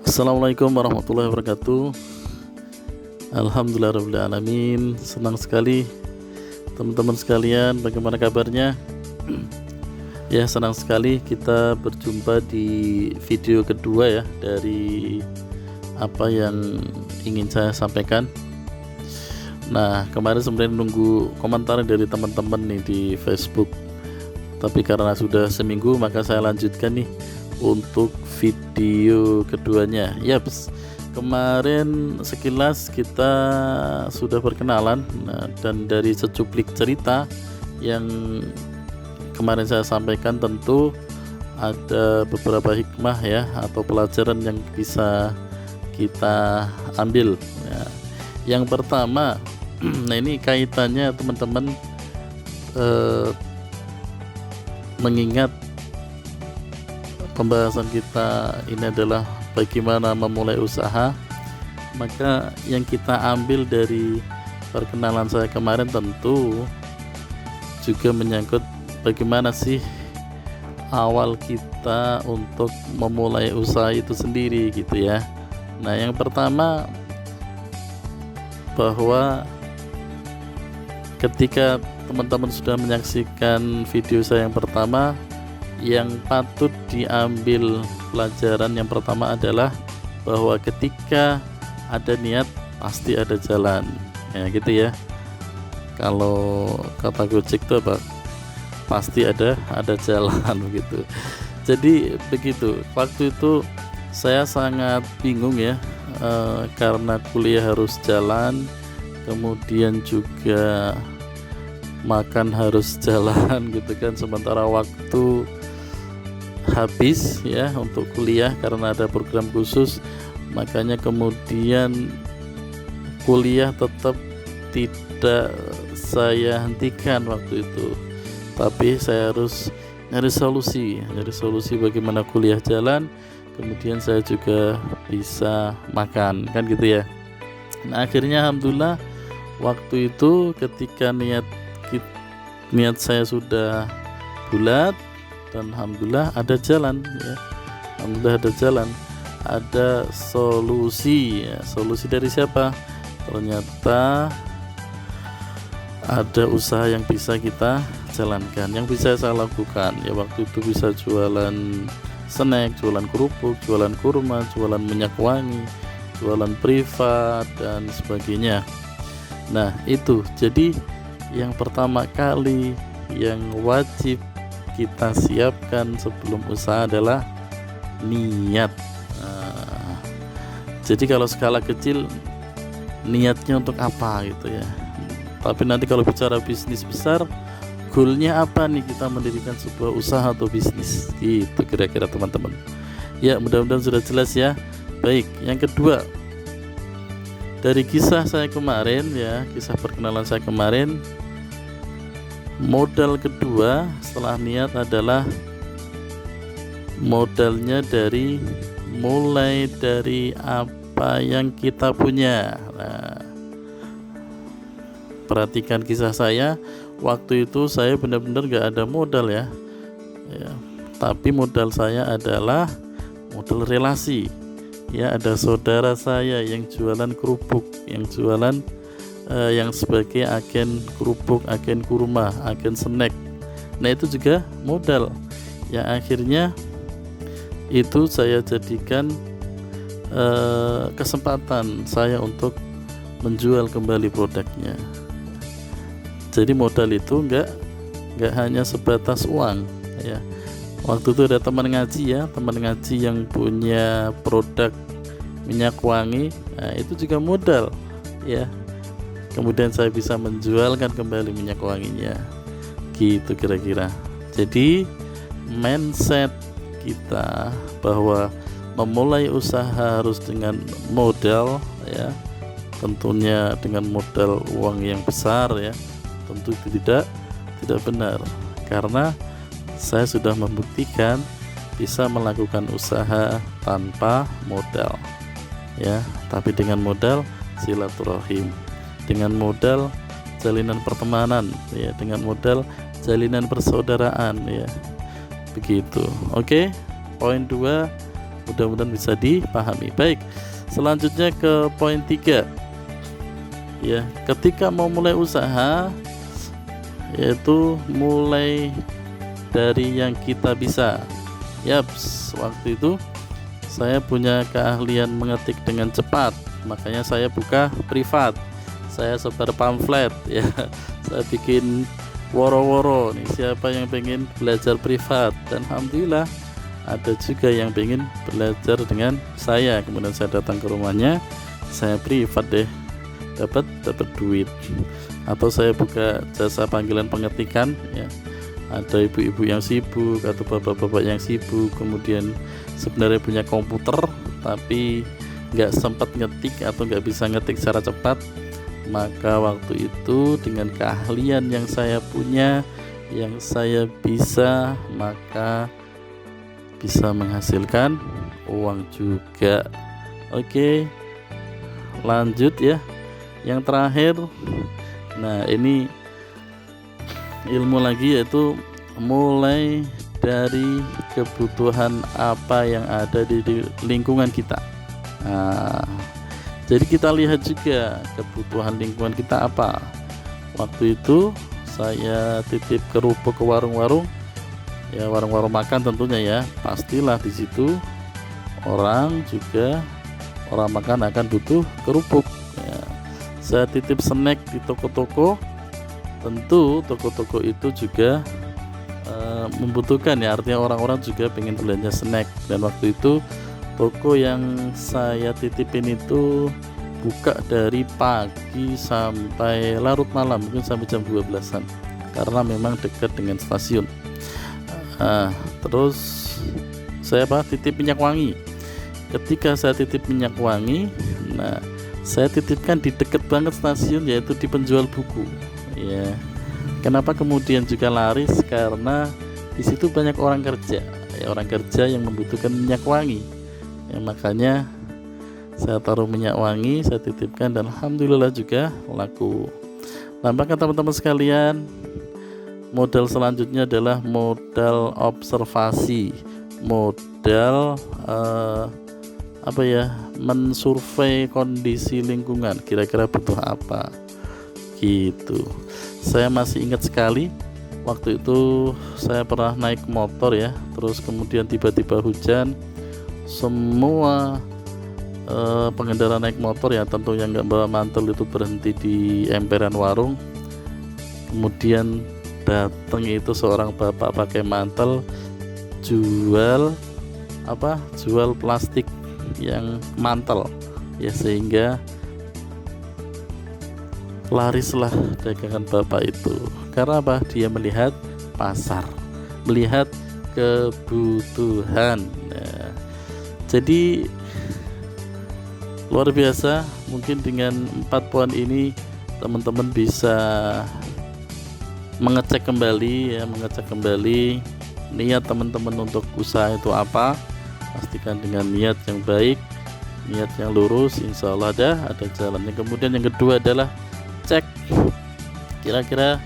Assalamualaikum warahmatullahi wabarakatuh. Alhamdulillahirabbil alamin. Senang sekali teman-teman sekalian, bagaimana kabarnya? Ya, senang sekali kita berjumpa di video kedua ya dari apa yang ingin saya sampaikan. Nah, kemarin sebenarnya nunggu komentar dari teman-teman nih di Facebook, tapi karena sudah seminggu maka saya lanjutkan nih untuk video keduanya. Kemarin sekilas kita sudah berkenalan, dan dari secuplik cerita yang kemarin saya sampaikan tentu ada beberapa hikmah ya atau pelajaran yang bisa kita ambil ya. Yang pertama, nah ini kaitannya teman-teman mengingat pembahasan kita ini adalah bagaimana memulai usaha, maka yang kita ambil dari perkenalan saya kemarin tentu juga menyangkut bagaimana sih awal kita untuk memulai usaha itu sendiri gitu ya. Nah, yang pertama bahwa ketika teman-teman sudah menyaksikan video saya yang pertama, yang patut diambil pelajaran yang pertama adalah bahwa ketika ada niat pasti ada jalan ya gitu ya. Kalau kata Gojek itu apa? Pasti ada jalan begitu. Jadi begitu. Waktu itu saya sangat bingung ya, karena kuliah harus jalan, kemudian juga makan harus jalan gitu kan, sementara waktu habis ya untuk kuliah karena ada program khusus, makanya kemudian kuliah tetap tidak saya hentikan waktu itu, tapi saya harus nyari solusi bagaimana kuliah jalan, kemudian saya juga bisa makan kan gitu ya. Nah, akhirnya alhamdulillah waktu itu ketika niat saya sudah bulat, dan alhamdulillah ada jalan ya. Alhamdulillah ada jalan, ada solusi ya. Solusi dari siapa? Ternyata ada usaha yang bisa kita jalankan, yang bisa saya lakukan ya. Waktu itu bisa jualan snack, jualan kerupuk, jualan kurma, jualan minyak wangi, jualan privat dan sebagainya. Nah, itu jadi yang pertama kali yang wajib kita siapkan sebelum usaha adalah niat. Jadi kalau skala kecil niatnya untuk apa gitu ya, tapi nanti kalau bicara bisnis besar, goalnya apa nih kita mendirikan sebuah usaha atau bisnis gitu kira-kira teman-teman ya. Mudah-mudahan sudah jelas ya. Baik, yang kedua dari kisah saya kemarin ya, kisah perkenalan saya kemarin, modal kedua setelah niat adalah modalnya mulai dari apa yang kita punya. Nah, perhatikan kisah saya, waktu itu saya benar-benar gak ada modal ya, tapi modal saya adalah modal relasi ya. Ada saudara saya yang jualan kerupuk, yang jualan yang sebagai agen kerupuk, agen kurma, agen snack. Nah, itu juga modal yang akhirnya itu saya jadikan kesempatan saya untuk menjual kembali produknya. Jadi modal itu enggak hanya sebatas uang ya. Waktu itu ada teman ngaji yang punya produk minyak wangi, nah, itu juga modal ya. Kemudian saya bisa menjualkan kembali minyak wanginya gitu kira-kira. Jadi mindset kita bahwa memulai usaha harus dengan modal ya, tentunya dengan modal uang yang besar ya, tentu tidak benar, karena saya sudah membuktikan bisa melakukan usaha tanpa modal ya, tapi dengan modal silaturahim, dengan modal jalinan pertemanan ya, dengan modal jalinan persaudaraan ya, begitu. Oke, poin 2 mudah-mudahan bisa dipahami. Baik, selanjutnya ke poin 3 ya. Ketika mau mulai usaha, yaitu mulai dari yang kita bisa. Yaps, waktu itu saya punya keahlian mengetik dengan cepat, makanya saya buka privat, saya sebar pamflet ya, saya bikin woro-woro nih, siapa yang pengen belajar privat, dan alhamdulillah ada juga yang pengen belajar dengan saya. Kemudian saya datang ke rumahnya, saya privat deh, dapat duit. Atau saya buka jasa panggilan pengetikan ya, ada ibu-ibu yang sibuk atau bapak-bapak yang sibuk, kemudian sebenarnya punya komputer tapi nggak sempat ngetik atau nggak bisa ngetik secara cepat, maka waktu itu dengan keahlian yang saya punya, yang saya bisa, maka bisa menghasilkan uang juga. Oke, lanjut ya, yang terakhir. Nah, ini ilmu lagi, yaitu mulai dari kebutuhan apa yang ada di lingkungan kita. Nah, jadi kita lihat juga kebutuhan lingkungan kita apa. Waktu itu saya titip kerupuk ke warung-warung ya, warung-warung makan tentunya ya, pastilah di situ orang makan akan butuh kerupuk ya. Saya titip snack di toko-toko, tentu toko-toko itu juga membutuhkan ya, artinya orang-orang juga pengen belanja snack. Dan waktu itu toko yang saya titipin itu buka dari pagi sampai larut malam, mungkin sampai jam 12-an, karena memang dekat dengan stasiun. Terus saya titip minyak wangi. Ketika saya titip minyak wangi, nah saya titipkan di dekat banget stasiun, yaitu di penjual buku ya. Kenapa kemudian juga laris? Karena di situ banyak orang kerja ya, orang kerja yang membutuhkan minyak wangi ya, makanya saya taruh minyak wangi, saya titipkan, dan alhamdulillah juga laku. Nampaknya teman-teman sekalian, modal selanjutnya adalah modal observasi, modal mensurvei kondisi lingkungan, kira-kira butuh apa gitu. Saya masih ingat sekali, waktu itu saya pernah naik motor ya, terus kemudian tiba-tiba hujan, semua pengendara naik motor ya, tentu yang nggak bawa mantel itu berhenti di emperan warung. Kemudian datang itu seorang bapak pakai mantel, jual plastik yang mantel ya, sehingga larislah dagangan bapak itu. Karena apa? Dia melihat pasar, melihat kebutuhan. Nah, jadi luar biasa. Mungkin dengan 4 poin ini teman-teman bisa mengecek kembali niat teman-teman untuk usaha itu apa. Pastikan dengan niat yang baik, niat yang lurus, insya Allah ada jalannya. Kemudian yang kedua adalah cek kira-kira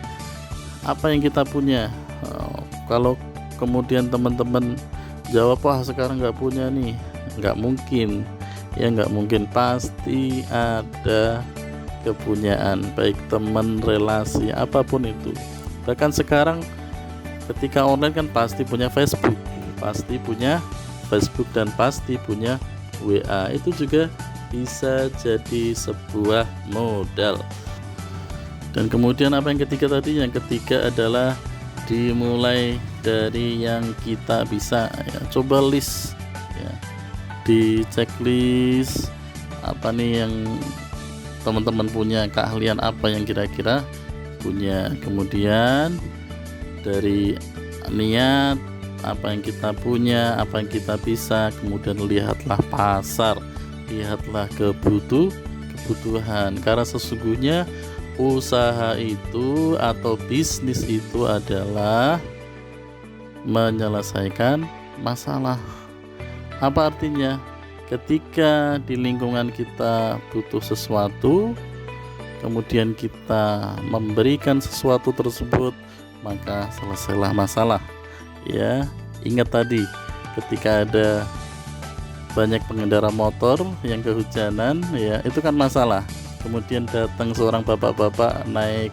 apa yang kita punya. Kalau kemudian teman-teman jawab, wah sekarang nggak punya nih, nggak mungkin ya, nggak mungkin, pasti ada kepunyaan, baik teman, relasi, apapun itu. Bahkan sekarang ketika online kan pasti punya Facebook, dan pasti punya WA. Itu juga bisa jadi sebuah modal. Dan kemudian apa yang ketiga tadi? Yang ketiga adalah dimulai dari yang kita bisa ya. Coba list ya, di checklist apa nih yang teman-teman punya, keahlian apa yang kira-kira punya. Kemudian dari niat, apa yang kita punya, apa yang kita bisa. Kemudian lihatlah pasar, lihatlah kebutuhan, karena sesungguhnya usaha itu atau bisnis itu adalah menyelesaikan masalah. Apa artinya? Ketika di lingkungan kita butuh sesuatu, kemudian kita memberikan sesuatu tersebut, maka selesailah masalah ya. Ingat tadi, ketika ada banyak pengendara motor yang kehujanan ya, itu kan masalah. Kemudian datang seorang bapak-bapak naik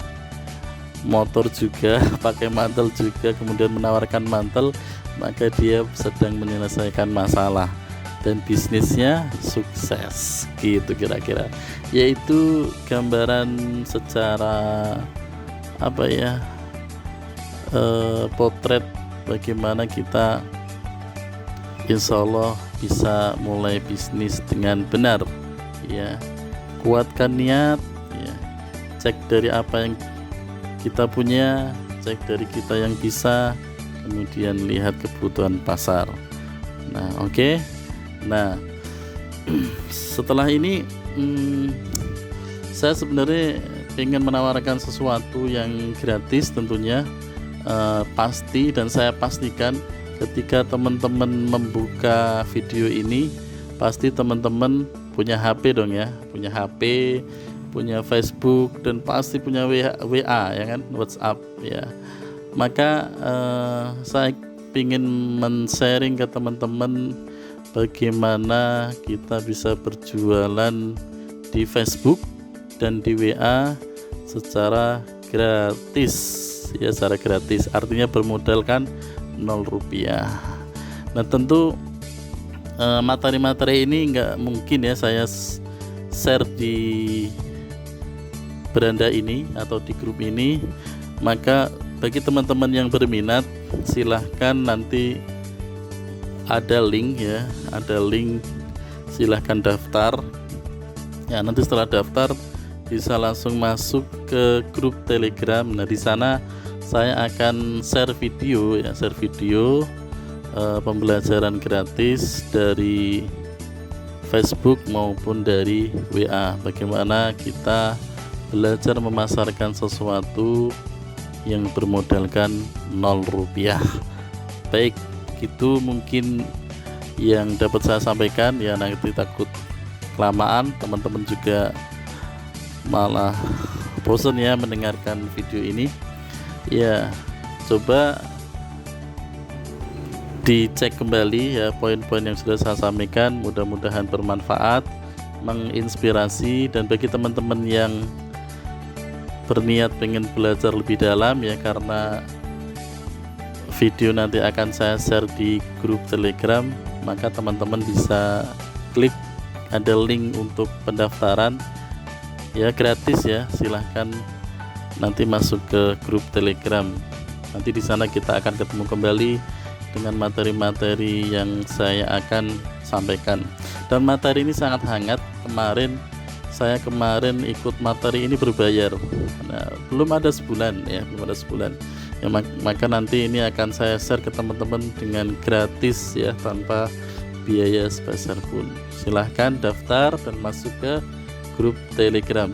motor juga pakai mantel juga, kemudian menawarkan mantel, maka dia sedang menyelesaikan masalah dan bisnisnya sukses gitu kira-kira. Yaitu gambaran secara apa ya, potret bagaimana kita insya Allah bisa mulai bisnis dengan benar ya. Kuatkan niat ya, cek dari apa yang kita punya, cek dari kita yang bisa, kemudian lihat kebutuhan pasar. Nah oke. Nah setelah ini saya sebenarnya ingin menawarkan sesuatu yang gratis tentunya, pasti, dan saya pastikan ketika teman-teman membuka video ini pasti teman-teman punya HP dong ya, punya HP, punya Facebook, dan pasti punya WA ya kan, WhatsApp ya. Maka saya ingin men-sharing ke teman-teman bagaimana kita bisa berjualan di Facebook dan di WA secara gratis ya, secara gratis, artinya bermodalkan 0 rupiah. Nah tentu materi-materi ini nggak mungkin ya saya share di beranda ini atau di grup ini. Maka bagi teman-teman yang berminat silahkan, nanti ada link ya, ada link, silahkan daftar ya. Nanti setelah daftar bisa langsung masuk ke grup Telegram. Nah di sana saya akan share video ya, share video pembelajaran gratis dari Facebook maupun dari WA, bagaimana kita belajar memasarkan sesuatu yang bermodalkan 0 rupiah. Baik, itu mungkin yang dapat saya sampaikan ya. Nanti takut kelamaan, teman-teman juga malah bosan ya mendengarkan video ini ya. Coba dicek kembali ya poin-poin yang sudah saya sampaikan, mudah-mudahan bermanfaat, menginspirasi. Dan bagi teman-teman yang berniat pengen belajar lebih dalam ya, karena video nanti akan saya share di grup Telegram, maka teman-teman bisa klik, ada link untuk pendaftaran ya, gratis ya. Silahkan nanti masuk ke grup Telegram, nanti di sana kita akan ketemu kembali dengan materi-materi yang saya akan sampaikan. Dan materi ini sangat hangat. Saya kemarin ikut materi ini berbayar. Nah, belum ada sebulan ya, belum ada sebulan ya. Maka nanti ini akan saya share ke teman-teman dengan gratis ya, tanpa biaya sebesar pun. Silahkan daftar dan masuk ke grup Telegram.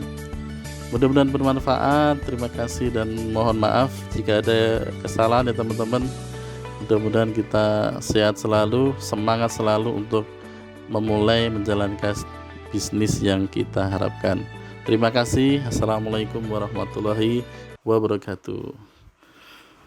Mudah-mudahan bermanfaat. Terima kasih dan mohon maaf jika ada kesalahan ya teman-teman. Mudah-mudahan kita sehat selalu, semangat selalu untuk memulai menjalankan bisnis yang kita harapkan. Terima kasih. Assalamualaikum warahmatullahi wabarakatuh.